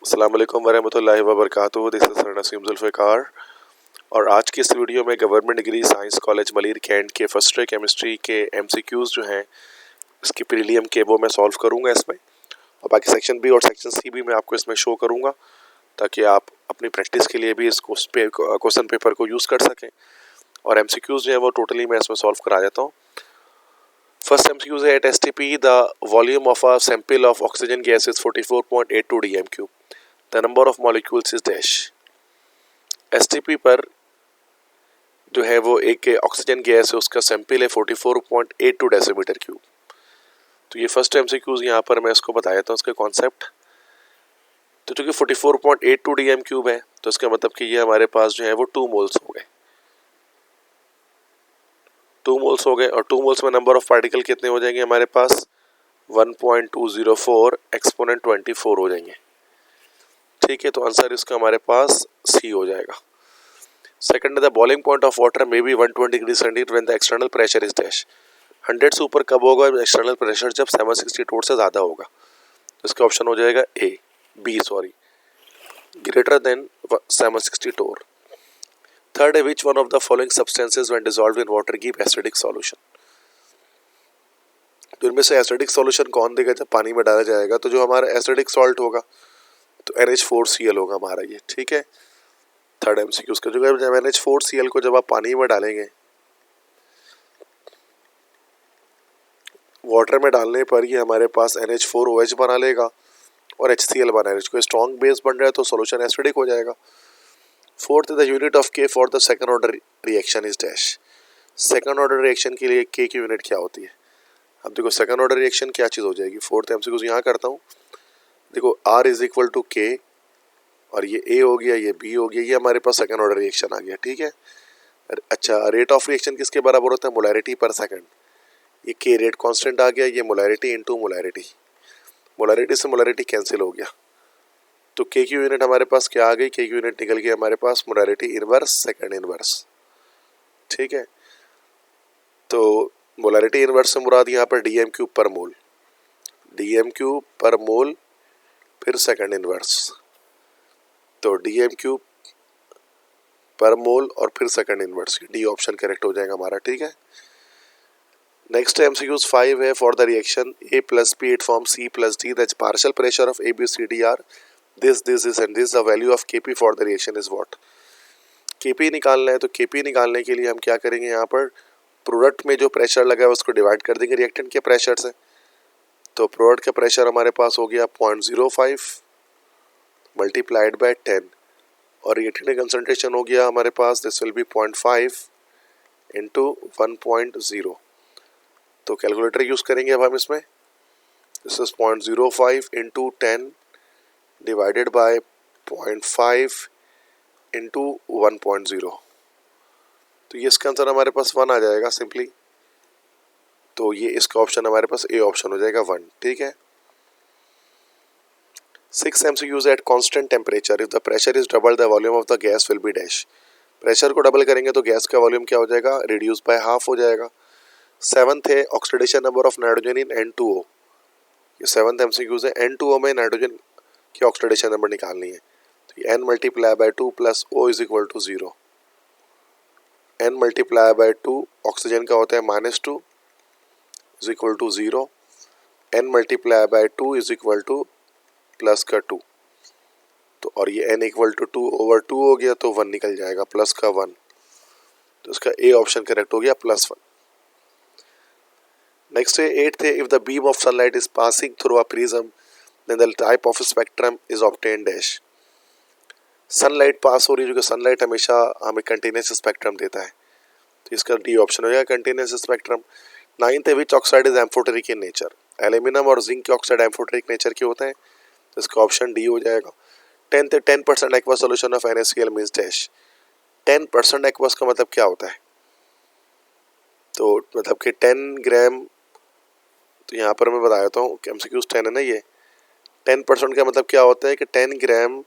अस्सलाम वालेकुम वरहमतुल्लाहि वबरकातुहू। This is sir Naseem Zulfiqar और आज की इस वीडियो में government degree science college Malir cantt के फर्स्ट ईयर केमिस्ट्री के एमसीक्यूज़ जो हैं इसकी प्रीलियम के वो मैं सॉल्व करूंगा इसमें, और बाकी सेक्शन बी और सेक्शन सी भी मैं आपको इसमें शो करूंगा ताकि आप अपनी प्रैक्टिस के लिए भी इस क्वेश्चन पेपर को यूज़ कर सकें। और एमसीक्यूज़ जो है वो टोटली मैं इसमें सॉल्व करा देता हूँ। फर्स्ट एमसीक्यूज़ है, at STP the volume of a sample of oxygen gas is 44.82 dm3, the number of molecules is dash. STP पर जो है वो एक ऑक्सीजन गैस है, उसका सैंपल है 44.82 डेसीमीटर क्यूब। तो ये फर्स्ट एमसीक्यूज यहाँ पर मैं इसको बताया था उसके कॉन्सेप्ट। तो चूंकि 44.82 डीएम क्यूब है तो इसका मतलब कि ये हमारे पास जो है वो 2 मोल्स हो गए, 2 मोल्स हो गए। और 2 मोल्स में नंबर ऑफ पार्टिकल कितने हो जाएंगे हमारे पास? 1.204 एक्सपोनेंट 24 हो जाएंगे। ठीक है, तो आंसर इसका हमारे पास सी हो जाएगा। Second, the boiling point of water may be 120 degree centigrade when the external pressure is dash. 100 से ऊपर कब होगा? एक्सटर्नल प्रेशर जब 760 टोर से ज़्यादा होगा। तो इसका ऑप्शन हो जाएगा B greater than 760 torr. Third है, which one of the following substances when dissolved in water give acidic solution. तो इनमें से एसिडिक सॉल्यूशन कौन देगा जब पानी में डाला जाएगा? तो जो हमारा एसिडिक सॉल्ट होगा तो NH4Cl होगा हमारा ये। ठीक है, थर्ड एमसीक्यू उसका जो है, जब NH4Cl को जब आप पानी में डालेंगे, वाटर में डालने पर ये हमारे पास NH4OH बना लेगा और HCl बना है। इसको स्ट्रॉन्ग बेस बन रहा है तो सॉल्यूशन एसिडिक हो जाएगा। Fourth, the unit of K for the second order reaction is dash. Second order reaction के लिए K की यूनिट क्या होती है? अब देखो सेकंड ऑर्डर रिएक्शन क्या चीज़ हो जाएगी। फोर्थ एमसीक्यू यहाँ करता हूँ। देखो R is equal to K और ये A हो गया, ये B हो गया, ये हमारे पास सेकंड ऑर्डर रिएक्शन आ गया। ठीक है, अच्छा, रेट ऑफ रिएक्शन किसके बराबर होता है? मोलैरिटी पर सेकंड। ये K रेट कांस्टेंट आ गया, ये मोलैरिटी इनटू मोलैरिटी, मोलैरिटी से मोलैरिटी कैंसिल हो गया। तो K की यूनिट हमारे पास क्या आ गई? K की यूनिट निकल गई हमारे पास मोलैरिटी इनवर्स सेकंड इनवर्स। ठीक है, तो मोलैरिटी इनवर्स से मुराद यहाँ पर डीएम क्यूब पर मोल, डीएम क्यूब पर मोल फिर सेकंड इनवर्स। तो डीएम क्यूब पर मोल और फिर second inverse, D option correct हो जाएगा हमारा। ठीक है, नेक्स्ट एमसीक्यूज 5 है, for the reaction A plus B it forms C plus D, the partial pressure of ABCD are this and this, the value of Kp for the reaction is what। Kp निकालना है तो Kp निकालने के लिए हम क्या करेंगे, यहाँ पर प्रोडक्ट में जो प्रेशर लगा है उसको डिवाइड कर देंगे रिएक्टेंट के प्रेशर से। तो प्रोडक्ट का प्रेशर हमारे पास हो गया 0.05 मल्टीप्लाइड बाय 10 और रिएक्टेंट का कंसंट्रेशन हो गया हमारे पास, दिस विल बी 0.5 इंटू 1.0। तो कैलकुलेटर यूज़ करेंगे अब हम इसमें। This is 0.05 into 10 divided by 0.5 into 1.0। तो ये इसका आंसर हमारे पास 1 आ जाएगा सिंपली। तो ये इसका ऑप्शन हमारे पास ए ऑप्शन हो जाएगा 1। ठीक है, 6 MCQs at constant temperature if the pressure is double the volume of the gas will be dash. Pressure को डबल करेंगे तो गैस का वॉल्यूम क्या हो जाएगा? रिड्यूस बाय हाफ हो जाएगा। सेवंथ है, oxidation number of nitrogen in N2O। ये सेवंथ एमसीक्यूज है, N2O में नाइट्रोजन की ऑक्सीडेशन नंबर निकालनी है। तो ये N multiply by 2 plus O is equal to 0। N multiply by 2 oxygen का होता है -2 is equal to 0। N multiply by 2 is equal to plus का 2। तो और ये N इक्वल टू 2 ओवर 2 हो गया तो 1 निकल जाएगा, प्लस का 1। तो इसका ए ऑप्शन करेक्ट हो गया, +1। नेक्स्ट है 8th है, if the beam of sunlight is passing through a prism then the type of spectrum is obtain dash. Sunlight pass हो रही है, जो कि सनलाइट हमेशा हमें कंटिन्यूस स्पेक्ट्रम देता है, तो इसका डी ऑप्शन हो जाएगा कंटिन्यूस स्पेक्ट्रम। 9th है, विच oxide is amphoteric in nature. Aluminium और जिंक के ऑक्साइड एम्फोटेरिक नेचर के होते हैं, तो इसका ऑप्शन डी हो जाएगा। 10th है, 10% aqueous solution of NaCl means dash. 10% aqueous का मतलब क्या होता है? तो मतलब कि 10 ग्राम, तो यहाँ पर मैं बता देता हूँ, एमसीक्यूज 10 है ना ये। 10% का मतलब क्या होता है कि 10 ग्राम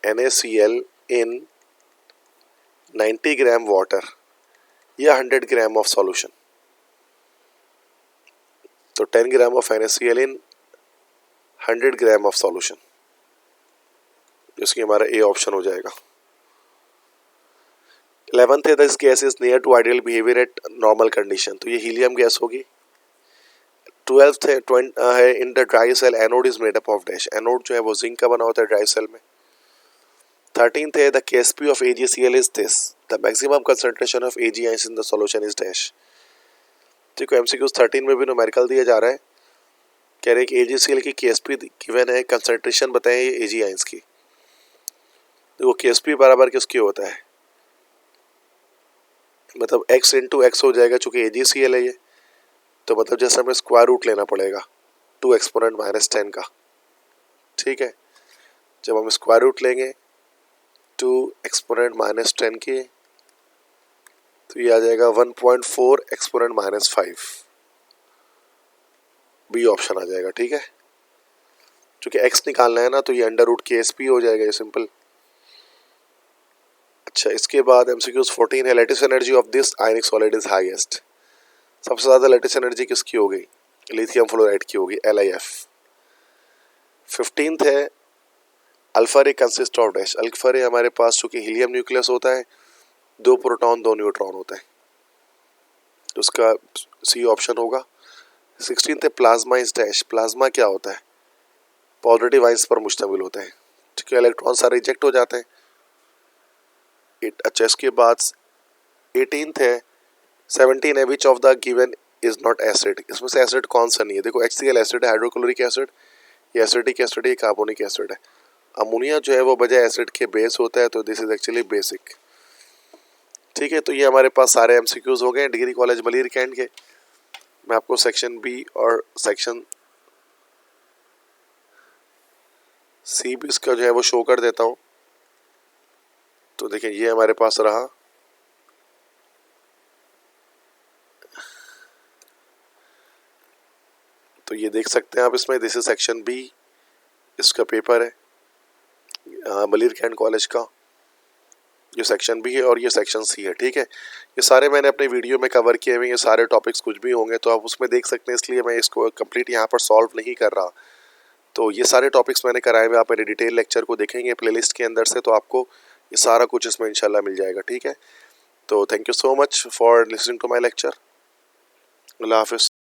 NaCl इन 90 ग्राम वाटर या 100 ग्राम ऑफ सॉल्यूशन। तो 10 gram of NaCl in 100 gram of solution. इसकी हमारा ए ऑप्शन हो जाएगा। 11th है this gas is near to ideal behaviour at normal condition, तो ये हीलियम गैस होगी। 12th है in the dry cell anode is made up of dash, anode जो है वो जिंक का बना होता है ड्राई सेल में। 13th है the KSP of AgCl is this, the maximum concentration of Ag ions in the solution is dash. देखो MCQs 13 में भी न्यूमेरिकल दिया जा रहा है, कह रहे हैं कि AgCl की KSP गिवन है, कंसंट्रेशन बताएं ये Ag आयंस की। देखो KSP बराबर किसकी होता है, मतलब x इंटू एक्स हो जाएगा, चूंकि AgCl है ये, तो मतलब जैसे हमें स्क्वायर रूट लेना पड़ेगा 2 एक्सपोनेंट माइनस 10 का, ठीक है। जब हम स्क्वायर रूट लेंगे 2 एक्सपोनेंट माइनस 10 की, तो ये आ जाएगा 1.4 एक्सपोनेंट माइनस 5, बी ऑप्शन आ जाएगा, ठीक है। क्योंकि x निकालना है ना, तो ये अंडर रूट KSP हो जाएगा, ये सिंपल। अच्छा, इसके बाद MCQs 14 है lattice energy of this ionic solid is highest, सबसे ज़्यादा लेटिस एनर्जी किसकी हो गई, लिथियम फ्लोराइड की होगी, LiF। 15th है अल्फा रे कंसिस्ट ऑफ डैश, अल्फा रे हमारे पास चूंकि हीलियम न्यूक्लियस होता है, 2 प्रोटॉन 2 न्यूट्रॉन होता है, तो उसका सी ऑप्शन होगा। 16th है प्लाज्मा इज डैश, प्लाज्मा क्या होता है, पॉजिटिव आयंस पर मुश्तमिल होता है, ठीक है, इलेक्ट्रॉन सारे रिजेक्ट हो जाते हैं। अच्छा, इसके बाद 18th है 17 है which of the given is not acid, इसमें से एसिड कौन सा नहीं है। देखो HCl एसिड है, हाइड्रोक्लोरिक एसिड, ये एसिडिक एसिड है, कार्बोनिक एसिड है। अमोनिया जो है वो बजाय एसिड के बेस होता है, तो दिस इज एक्चुअली बेसिक, ठीक है। तो ये हमारे पास सारे MCQs हो गए डिग्री कॉलेज मलिर कैंट के। मैं आपको सेक्शन बी और सेक्शन सी भी इसका जो है वो शो कर देता हूँ। तो देखिए ये हमारे पास रहा, तो ये देख सकते हैं आप इसमें, दिस इज सेक्शन बी, इसका पेपर है मलिर कैंट कॉलेज का, ये सेक्शन बी है और ये सेक्शन सी है, ठीक है। ये सारे मैंने अपने वीडियो में कवर किए हुए, ये सारे टॉपिक्स कुछ भी होंगे तो आप उसमें देख सकते हैं, इसलिए मैं इसको कंप्लीट यहाँ पर सॉल्व नहीं कर रहा। तो ये सारे टॉपिक्स मैंने कराए हुए, आप मेरे डिटेल लेक्चर को देखेंगे प्लेलिस्ट के अंदर से, तो आपको ये सारा कुछ इसमें इंशाल्लाह मिल जाएगा, ठीक है। तो thank you so much for listening to my lecture. Allah हाफिज़।